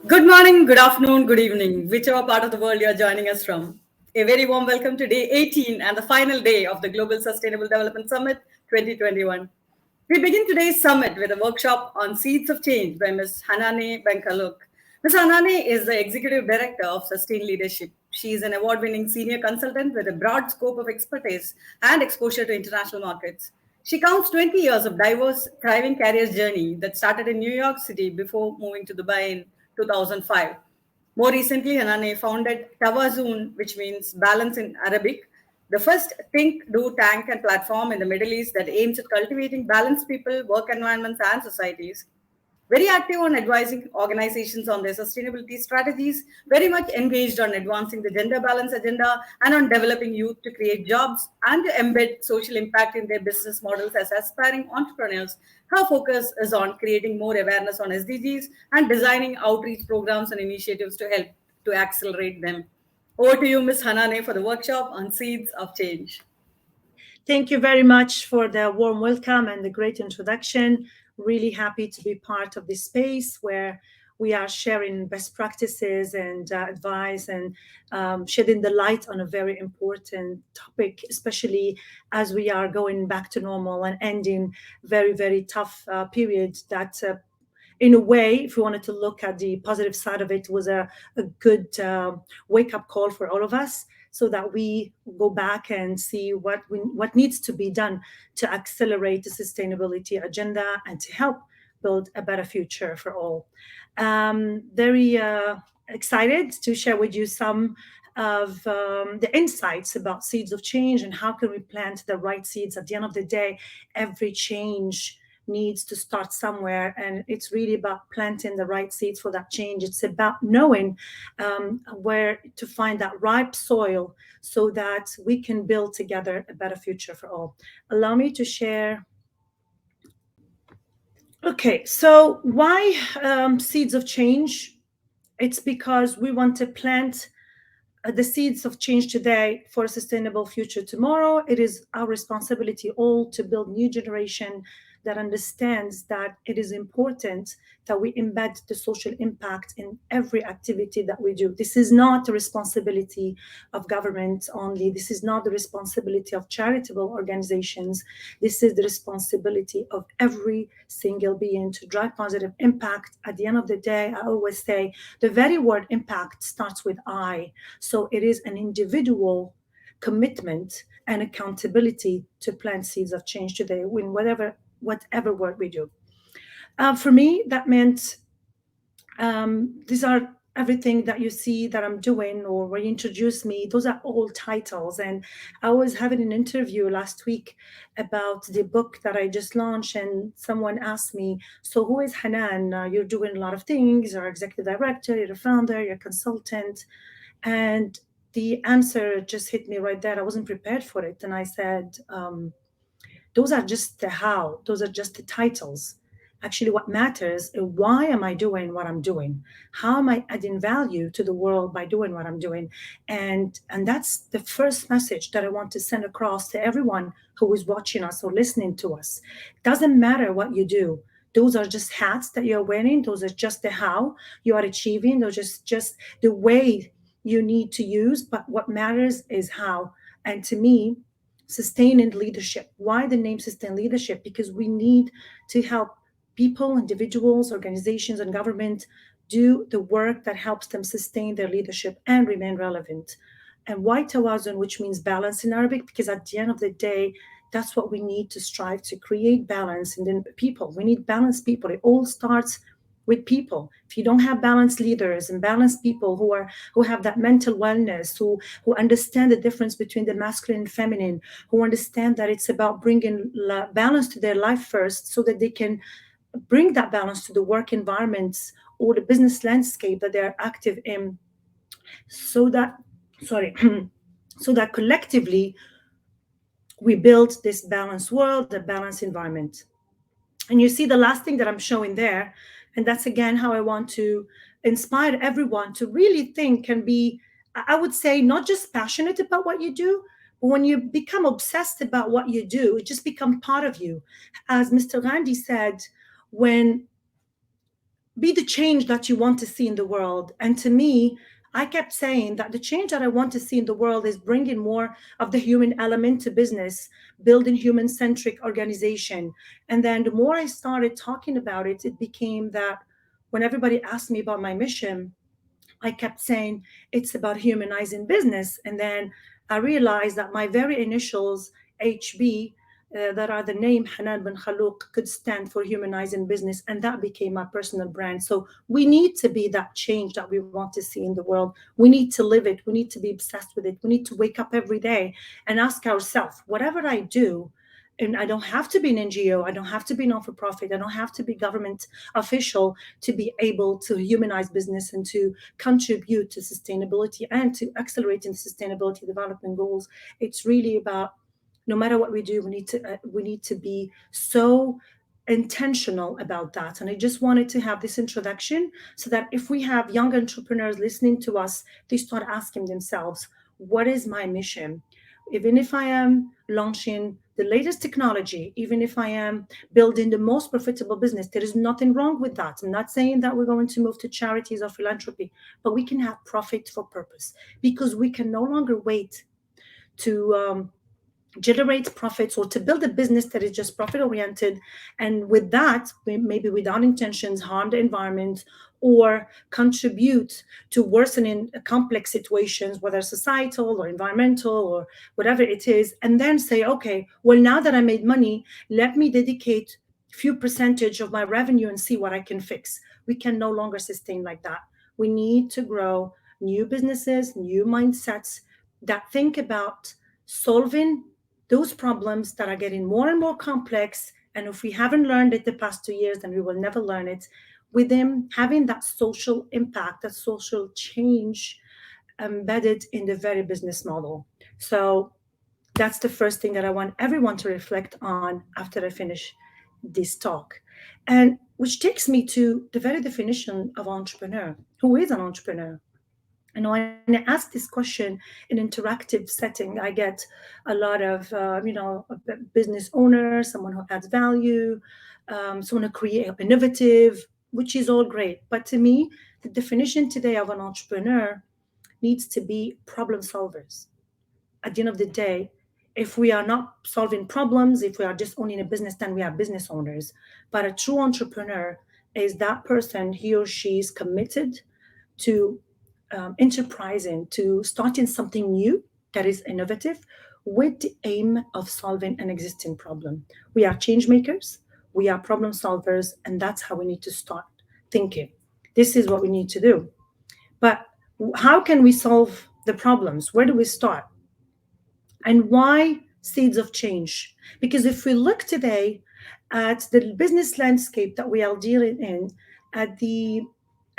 Good morning, good afternoon, good evening, whichever part of the world you're joining us from. A very warm welcome to day 18 and the final day of the Global Sustainable Development Summit 2021. We begin today's summit with a workshop on Seeds of Change by Ms. Hanane Benkhallouk. Ms. Hanane is the Executive Director of Sustained Leadership. She is an award-winning senior consultant with a broad scope of expertise and exposure to international markets. She counts 20 years of diverse, thriving career journey that started in New York City before moving to Dubai in 2005. More recently, Hanane founded Tawazun, which means balance in Arabic, the first think, do, tank, and platform in the Middle East that aims at cultivating balanced people, work environments, and societies. Very active on advising organizations on their sustainability strategies, very much engaged on advancing the gender balance agenda and on developing youth to create jobs and to embed social impact in their business models as aspiring entrepreneurs. Her focus is on creating more awareness on SDGs and designing outreach programs and initiatives to help to accelerate them. Over to you, Ms. Hanane, for the workshop on Seeds of Change. Thank you very much for the warm welcome and the great introduction. Really happy to be part of this space where we are sharing best practices and advice and shedding the light on a very important topic, especially as we are going back to normal and ending very, very tough period that in a way, if we wanted to look at the positive side of it, was a good wake-up call for all of us, so that we go back and see what needs to be done to accelerate the sustainability agenda and to help build a better future for all. Very excited to share with you some of the insights about seeds of change and how can we plant the right seeds. At the end of the day, every change needs to start somewhere, and it's really about planting the right seeds for that change. It's about knowing where to find that ripe soil so that we can build together a better future for all. Allow me to share. Okay, so why seeds of change? It's because we want to plant the seeds of change today for a sustainable future tomorrow. It is our responsibility all to build new generation that understands that it is important that we embed the social impact in every activity that we do. This is not the responsibility of government only. This is not the responsibility of charitable organizations. This is the responsibility of every single being to drive positive impact. At the end of the day, I always say the very word impact starts with I. So it is an individual commitment and accountability to plant seeds of change today in whatever work we do. For me, that meant these are everything that you see that I'm doing or where you introduce me, those are all titles. And I was having an interview last week about the book that I just launched, and someone asked me, so who is Hanane? You're doing a lot of things, you're executive director, you're a founder, you're a consultant. And the answer just hit me right there. I wasn't prepared for it. And I said, those are just the how, those are just the titles. Actually, what matters is why am I doing what I'm doing? How am I adding value to the world by doing what I'm doing? And that's the first message that I want to send across to everyone who is watching us or listening to us. It doesn't matter what you do. Those are just hats that you're wearing. Those are just the how you are achieving. Those are just the way you need to use. But what matters is how. And to me, sustained leadership. Why the name sustained leadership? Because we need to help people, individuals, organizations, and government do the work that helps them sustain their leadership and remain relevant. And why tawazun, which means balance in Arabic? Because at the end of the day, that's what we need to strive to create balance in the people. We need balanced people. It all starts with people. If you don't have balanced leaders and balanced people who have that mental wellness, who understand the difference between the masculine and feminine, who understand that it's about bringing balance to their life first so that they can bring that balance to the work environments or the business landscape that they're active in, so that collectively we build this balanced world, the balanced environment. And you see the last thing that I'm showing there, and that's again how I want to inspire everyone to really think and be, I would say, not just passionate about what you do, but when you become obsessed about what you do, it just becomes part of you. As Mr. Gandhi said, when be the change that you want to see in the world. And to me, I kept saying that the change that I want to see in the world is bringing more of the human element to business, building human-centric organization. And then the more I started talking about it, it became that when everybody asked me about my mission, I kept saying it's about humanizing business. And then I realized that my very initials, HB, that are the name Hanane Benkhallouk, could stand for humanizing business. And that became my personal brand. So we need to be that change that we want to see in the world. We need to live it. We need to be obsessed with it. We need to wake up every day and ask ourselves, whatever I do, and I don't have to be an NGO, I don't have to be non-for-profit, I don't have to be government official to be able to humanize business and to contribute to sustainability and to accelerating sustainability development goals. It's really about, no matter what we do, we need to be so intentional about that. And I just wanted to have this introduction so that if we have young entrepreneurs listening to us, they start asking themselves, what is my mission? Even if I am launching the latest technology, even if I am building the most profitable business, there is nothing wrong with that. I'm not saying that we're going to move to charities or philanthropy, but we can have profit for purpose, because we can no longer wait to generate profits or to build a business that is just profit oriented, and with that maybe without intentions harm the environment or contribute to worsening complex situations, whether societal or environmental or whatever it is, and then say, okay, well, now that I made money, let me dedicate few percentage of my revenue and see what I can fix. We can no longer sustain like that. We need to grow new businesses, new mindsets that think about solving those problems that are getting more and more complex. And if we haven't learned it the past 2 years, then we will never learn it. With them having that social impact, that social change embedded in the very business model. So that's the first thing that I want everyone to reflect on after I finish this talk. And which takes me to the very definition of entrepreneur. Who is an entrepreneur? And when I ask this question in interactive setting, I get a lot of, a business owner, someone who adds value, someone who create innovative, which is all great. But to me, the definition today of an entrepreneur needs to be problem solvers. At the end of the day, if we are not solving problems, if we are just owning a business, then we are business owners. But a true entrepreneur is that person, he or she is committed to enterprising, to starting something new that is innovative with the aim of solving an existing problem. We are change makers, we are problem solvers, and that's how we need to start thinking. This is what we need to do. But how can we solve the problems? Where do we start? And why seeds of change? Because if we look today at the business landscape that we are dealing in, at the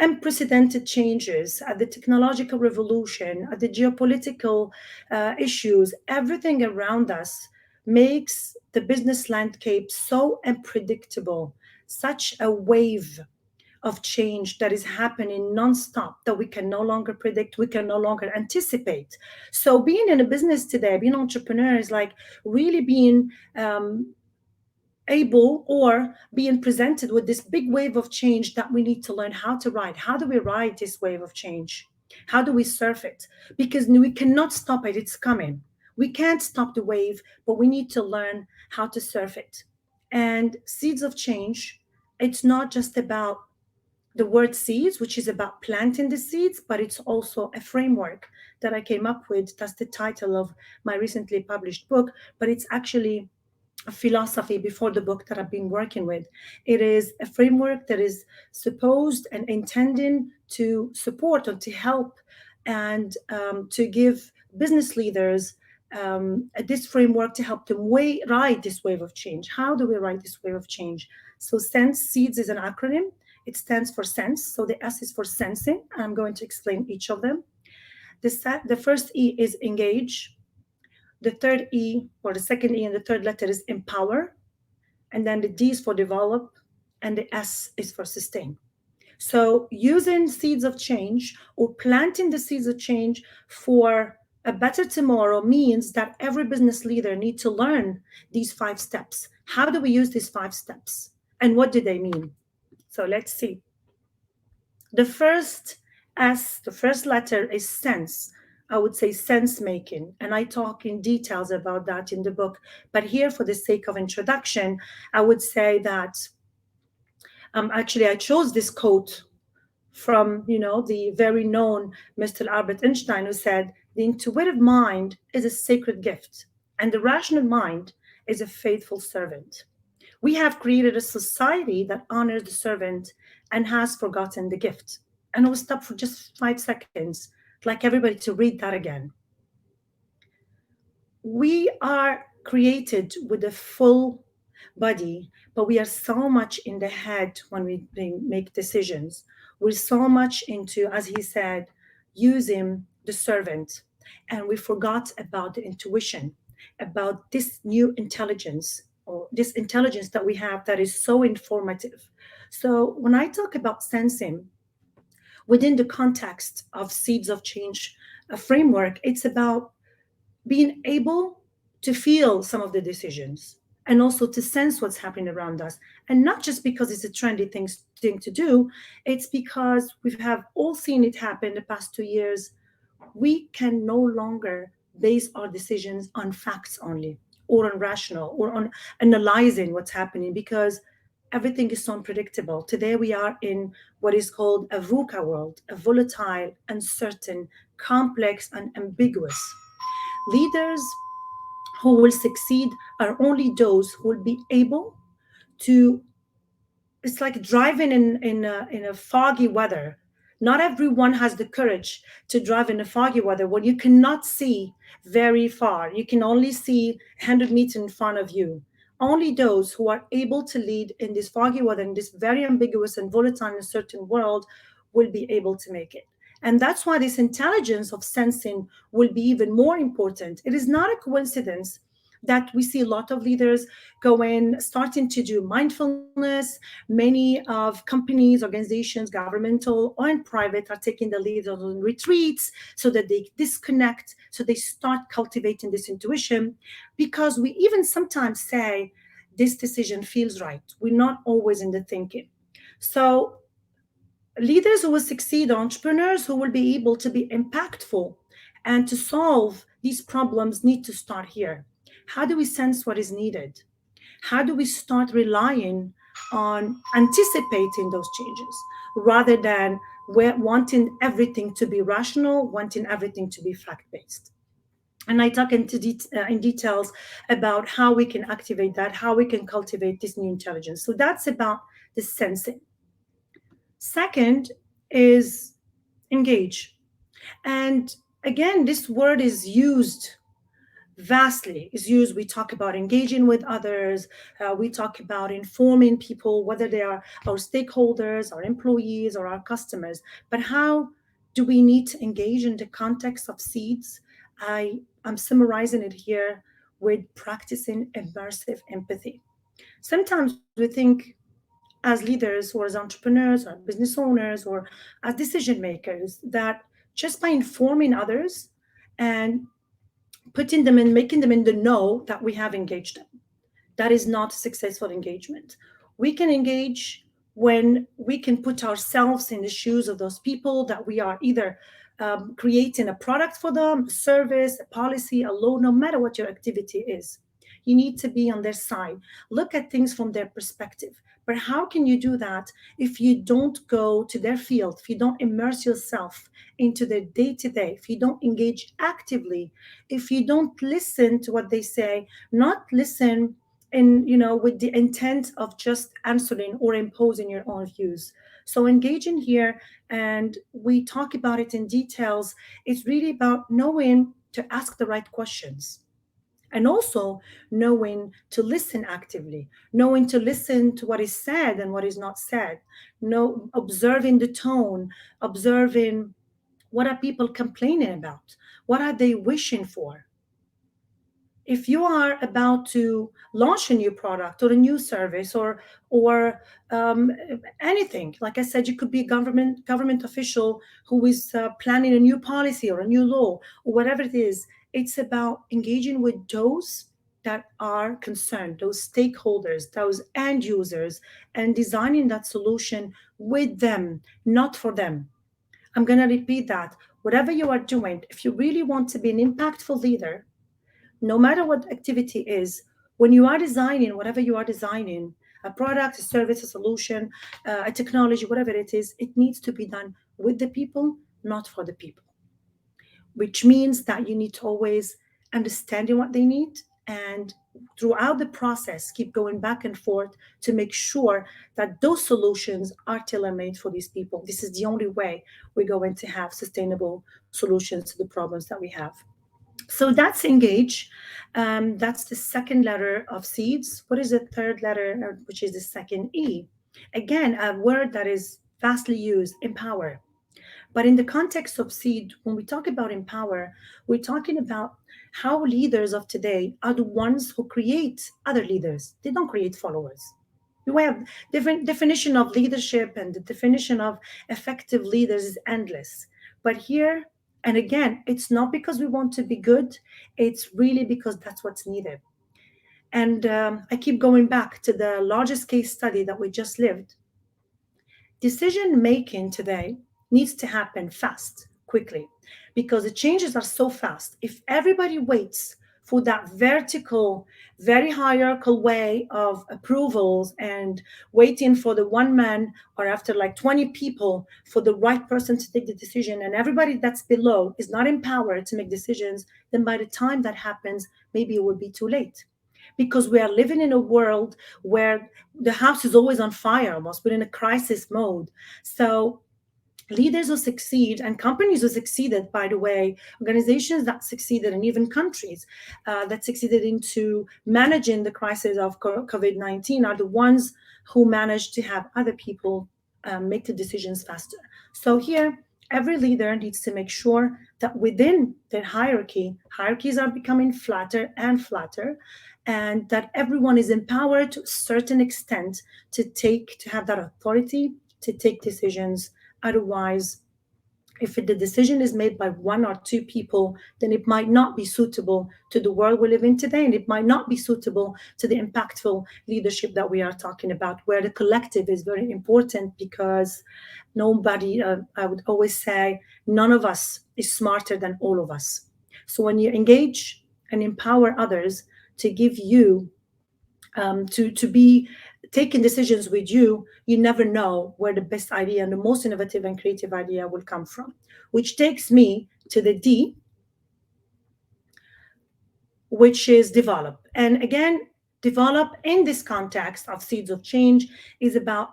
unprecedented changes, at the technological revolution, at the geopolitical issues, everything around us makes the business landscape so unpredictable, such a wave of change that is happening nonstop that we can no longer predict, we can no longer anticipate. So being in a business today, being an entrepreneur is like really being able or being presented with this big wave of change that we need to learn how to ride. How do we ride this wave of change? How do we surf it? Because we cannot stop it, it's coming. We can't stop the wave, but we need to learn how to surf it. And seeds of change, it's not just about the word seeds, which is about planting the seeds, but it's also a framework that I came up with. That's the title of my recently published book, but it's actually a philosophy before the book that I've been working with. It is a framework that is supposed and intending to support or to help and to give business leaders this framework to help them ride this wave of change. How do we ride this wave of change? So SENSE, SEEDS is an acronym. It stands for sense. So the S is for sensing. I'm going to explain each of them. The first E is engage. The third E, or the second E and the third letter is empower. And then the D is for develop. And the S is for sustain. So using seeds of change or planting the seeds of change for a better tomorrow means that every business leader needs to learn these 5 steps. How do we use these 5 steps? And what do they mean? So let's see. The first S, the first letter is sense. I would say sense making, and I talk in details about that in the book. But here, for the sake of introduction, I would say that actually I chose this quote from the very known Mr. Albert Einstein, who said, "The intuitive mind is a sacred gift, and the rational mind is a faithful servant." We have created a society that honors the servant and has forgotten the gift. And I will stop for just 5 seconds. I'd like everybody to read that again. We are created with a full body, but we are so much in the head when we make decisions. We're so much into, as he said, using the servant, and we forgot about the intuition, about this new intelligence, or this intelligence that we have that is so informative. So when I talk about sensing within the context of Seeds of Change framework, it's about being able to feel some of the decisions and also to sense what's happening around us. And not just because it's a trendy thing to do, it's because we have all seen it happen the past 2 years. We can no longer base our decisions on facts only, or on rational, or on analyzing what's happening, because everything is so unpredictable. Today we are in what is called a Vuca world, a volatile, uncertain, complex, and ambiguous. Leaders who will succeed are only those who will be able to. It's like driving in a foggy weather. Not everyone has the courage to drive in a foggy weather when you cannot see very far. You can only see 100 meters in front of you. Only those who are able to lead in this foggy weather, in this very ambiguous and volatile and uncertain world, will be able to make it. And that's why this intelligence of sensing will be even more important. It is not a coincidence that we see a lot of leaders starting to do mindfulness. Many of companies, organizations, governmental or in private, are taking the lead on retreats so that they disconnect, so they start cultivating this intuition. Because we even sometimes say, this decision feels right. We're not always in the thinking. So leaders who will succeed, entrepreneurs who will be able to be impactful and to solve these problems, need to start here. How do we sense what is needed? How do we start relying on anticipating those changes rather than wanting everything to be rational, wanting everything to be fact-based? And I talk in details about how we can activate that, how we can cultivate this new intelligence. So that's about the sensing. Second is engage. And again, this word is used vastly. We talk about engaging with others. We talk about informing people, whether they are our stakeholders, our employees, or our customers. But how do we need to engage in the context of seeds? I'm summarizing it here with practicing immersive empathy. Sometimes we think, as leaders or as entrepreneurs or business owners or as decision makers, that just by informing others and putting them in, making them in the know, that we have engaged them. That is not successful engagement. We can engage when we can put ourselves in the shoes of those people that we are either creating a product for them, a service, a policy, a law, no matter what your activity is. You need to be on their side. Look at things from their perspective. But how can you do that if you don't go to their field, if you don't immerse yourself into their day-to-day, if you don't engage actively, if you don't listen to what they say, not listen with the intent of just answering or imposing your own views. So engaging here, and we talk about it in details, it's really about knowing to ask the right questions. And also knowing to listen actively, knowing to listen to what is said and what is not said, observing the tone, observing what are people complaining about, what are they wishing for. If you are about to launch a new product or a new service or anything, like I said, you could be a government official who is planning a new policy or a new law or whatever it is. It's about engaging with those that are concerned, those stakeholders, those end users, and designing that solution with them, not for them. I'm going to repeat that. Whatever you are doing, if you really want to be an impactful leader, no matter what activity is, when you are designing whatever you are designing, a product, a service, a solution, a technology, whatever it is, it needs to be done with the people, not for the people, which means that you need to always understanding what they need, and throughout the process keep going back and forth to make sure that those solutions are tailor-made for these people. This is the only way we're going to have sustainable solutions to the problems that we have. So that's engage. That's the second letter of seeds. What is the third letter, which is the second E? Again, a word that is vastly used, empower. But in the context of seed, when we talk about empower, we're talking about how leaders of today are the ones who create other leaders. They don't create followers. We have different definition of leadership, and the definition of effective leaders is endless. But here, and again, it's not because we want to be good, it's really because that's what's needed. And I keep going back to the largest case study that we just lived. Decision making today needs to happen fast, quickly, because the changes are so fast. If everybody waits for that vertical, very hierarchical way of approvals and waiting for the one man or after like 20 people for the right person to take the decision, and everybody that's below is not empowered to make decisions, then by the time that happens, maybe it will be too late. Because we are living in a world where the house is always on fire, almost. We're in a crisis mode. So leaders who succeed, and companies who succeeded, by the way, organizations that succeeded, and even countries that succeeded into managing the crisis of COVID-19 are the ones who managed to have other people make the decisions faster. So here, every leader needs to make sure that within the hierarchies are becoming flatter and flatter, and that everyone is empowered to a certain extent to have that authority to take decisions. Otherwise, if the decision is made by one or two people, then it might not be suitable to the world we live in today, and it might not be suitable to the impactful leadership that we are talking about, where the collective is very important, because nobody, I would always say, none of us is smarter than all of us. So when you engage and empower others to give you, to be taking decisions with you, you never know where the best idea and the most innovative and creative idea will come from. Which takes me to the D, which is develop. And again, develop in this context of seeds of change is about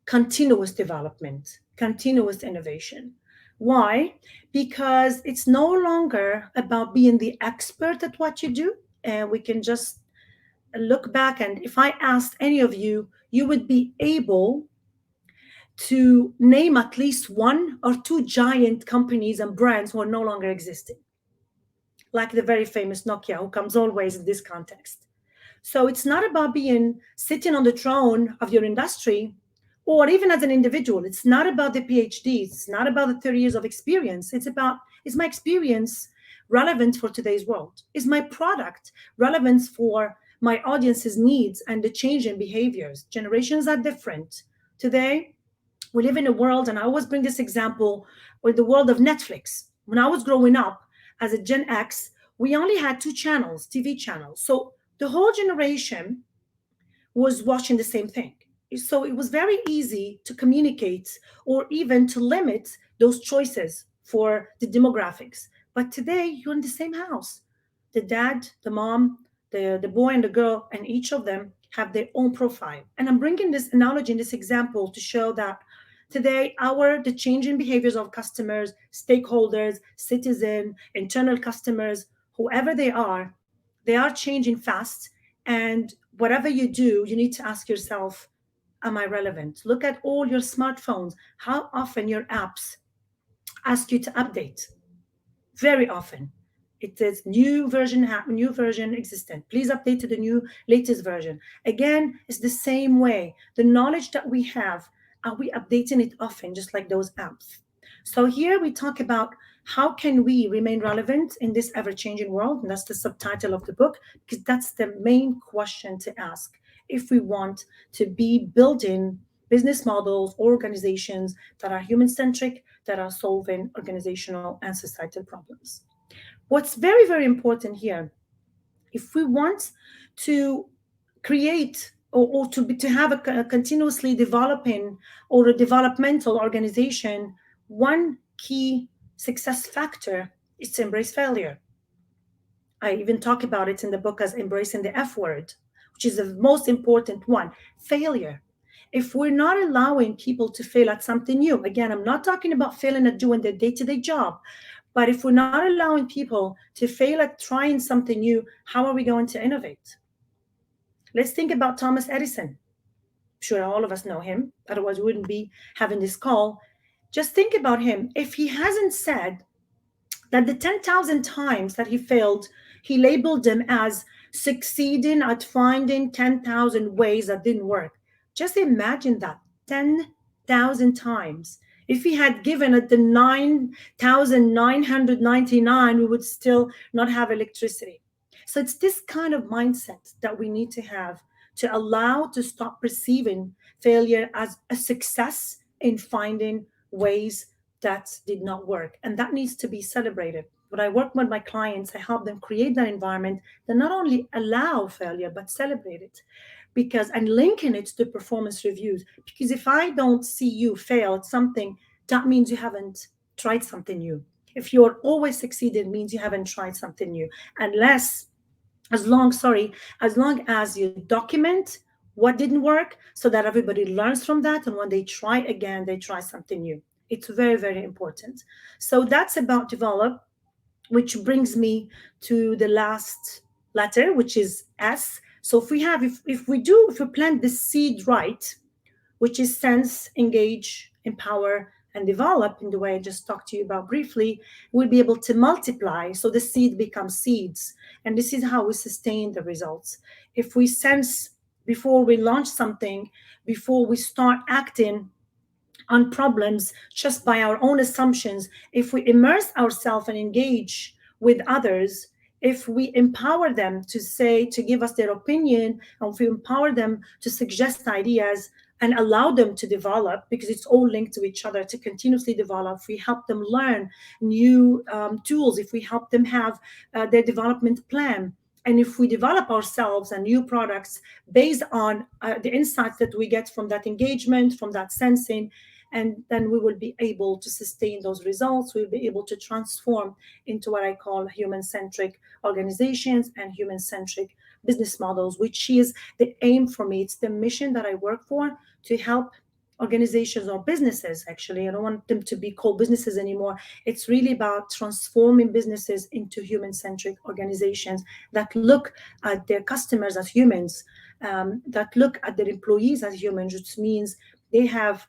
continuous development, continuous innovation. Why? Because it's no longer about being the expert at what you do, and we can just look back, and if I asked any of you, you would be able to name at least one or two giant companies and brands who are no longer existing, like the very famous Nokia, who comes always in this context. So it's not about being sitting on the throne of your industry, or even as an individual. It's not about the PhD. It's not about the 30 years of experience. It's about, is my experience relevant for today's world? Is my product relevant for my audience's needs and the change in behaviors? Generations are different. Today, we live in a world, and I always bring this example with the world of Netflix. When I was growing up as a Gen X, we only had two channels, TV channels. So the whole generation was watching the same thing. So it was very easy to communicate or even to limit those choices for the demographics. But today, you're in the same house. The dad, the mom, the boy and the girl, and each of them have their own profile. And I'm bringing this analogy and this example to show that today, the changing behaviors of customers, stakeholders, citizen, internal customers, whoever they are changing fast. And whatever you do, you need to ask yourself, am I relevant? Look at all your smartphones, how often your apps ask you to update. Very often. It says new version existent. Please update to the new latest version. Again, it's the same way. The knowledge that we have, are we updating it often, just like those apps? So here we talk about How can we remain relevant in this ever-changing world? And that's the subtitle of the book, because that's the main question to ask if we want to be building business models, organizations that are human-centric, that are solving organizational and societal problems. What's very, very important here, if we want to create or to have a continuously developing or a developmental organization, one key success factor is to embrace failure. I even talk about it in the book as embracing the F word, which is the most important one: failure. If we're not allowing people to fail at something new, again, I'm not talking about failing at doing their day-to-day job, but if we're not allowing people to fail at trying something new, how are we going to innovate? Let's think about Thomas Edison. I'm sure all of us know him, otherwise we wouldn't be having this call. Just think about him. If he hasn't said that the 10,000 times that he failed, he labeled them as succeeding at finding 10,000 ways that didn't work. Just imagine that, 10,000 times. If he had given it the 9,999, we would still not have electricity. So it's this kind of mindset that we need to have to allow to stop perceiving failure as a success in finding ways that did not work. And that needs to be celebrated. When I work with my clients, I help them create that environment that not only allow failure, but celebrate it. And linking it to performance reviews. Because if I don't see you fail at something, that means you haven't tried something new. If you're always succeeding, it means you haven't tried something new. As long as you document what didn't work so that everybody learns from that. And when they try again, they try something new. It's very, very important. So that's about develop, which brings me to the last letter, which is S. So if we plant the seed right, which is sense, engage, empower, and develop in the way I just talked to you about briefly, we'll be able to multiply. So the seed becomes seeds. And this is how we sustain the results. If we sense before we launch something, before we start acting on problems just by our own assumptions, if we immerse ourselves and engage with others, if we empower them to give us their opinion, and if we empower them to suggest ideas and allow them to develop, because it's all linked to each other, to continuously develop, if we help them learn new tools, if we help them have their development plan, and if we develop ourselves and new products based on the insights that we get from that engagement, from that sensing, and then we will be able to sustain those results. We'll be able to transform into what I call human-centric organizations and human-centric business models, which is the aim for me. It's the mission that I work for, to help organizations or businesses, actually. I don't want them to be called businesses anymore. It's really about transforming businesses into human-centric organizations that look at their customers as humans, that look at their employees as humans, which means they have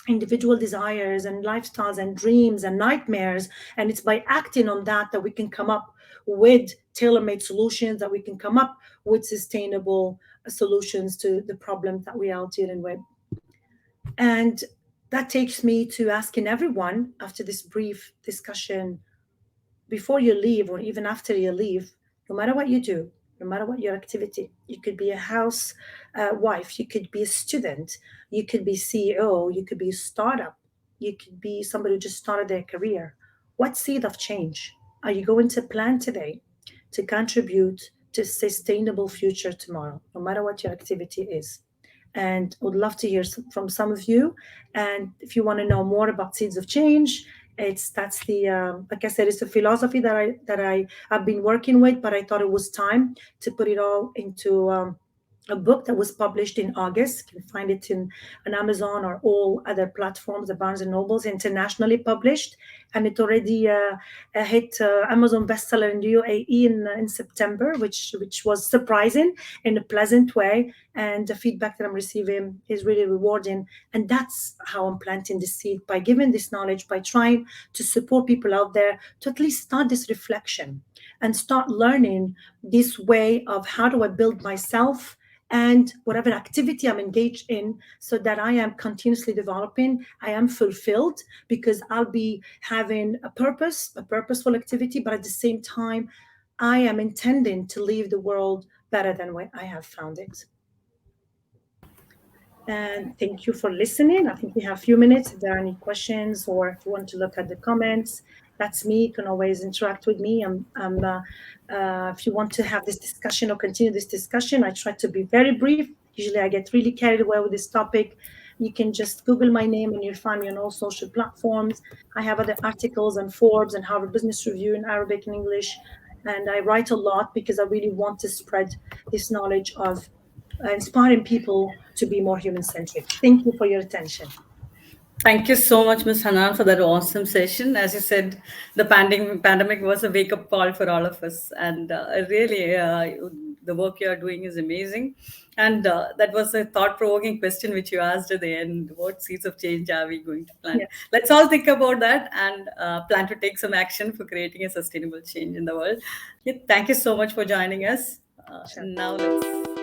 individual desires and lifestyles and dreams and nightmares. And it's by acting on that we can come up with tailor-made solutions, that we can come up with sustainable solutions to the problems that we are dealing with. And that takes me to asking everyone, after this brief discussion, before you leave or even after you leave, no matter what you do, no matter what your activity, you could be a housewife, you could be a student, you could be CEO, you could be a startup, you could be somebody who just started their career. What seed of change are you going to plant today to contribute to a sustainable future tomorrow, no matter what your activity is? And I would love to hear from some of you. And if you want to know more about seeds of change, that's the like I said, it's a philosophy that I've been working with, but I thought it was time to put it all into a book that was published in August. You can find it on Amazon or all other platforms, the Barnes and Nobles, internationally published. And it already hit Amazon bestseller in the UAE in September, which was surprising in a pleasant way. And the feedback that I'm receiving is really rewarding. And that's how I'm planting the seed, by giving this knowledge, by trying to support people out there to at least start this reflection and start learning this way of how do I build myself and whatever activity I'm engaged in, so that I am continuously developing, I am fulfilled, because I'll be having a purpose, a purposeful activity, but at the same time, I am intending to leave the world better than when I have found it. And thank you for listening. I think we have a few minutes. If there are any questions, or if you want to look at the comments, that's me. You can always interact with me. If you want to have this discussion or continue this discussion, I try to be very brief. Usually I get really carried away with this topic. You can just Google my name and you'll find me on all social platforms. I have other articles on Forbes and Harvard Business Review in Arabic and English. And I write a lot because I really want to spread this knowledge of inspiring people to be more human-centric. Thank you for your attention. Thank you so much, Ms. Hanane, for that awesome session. As you said, the pandemic was a wake-up call for all of us. And really, the work you are doing is amazing. And that was a thought-provoking question which you asked at the end. What seeds of change are we going to plant? Yes. Let's all think about that and plan to take some action for creating a sustainable change in the world. Yeah, thank you so much for joining us. Sure. Now let's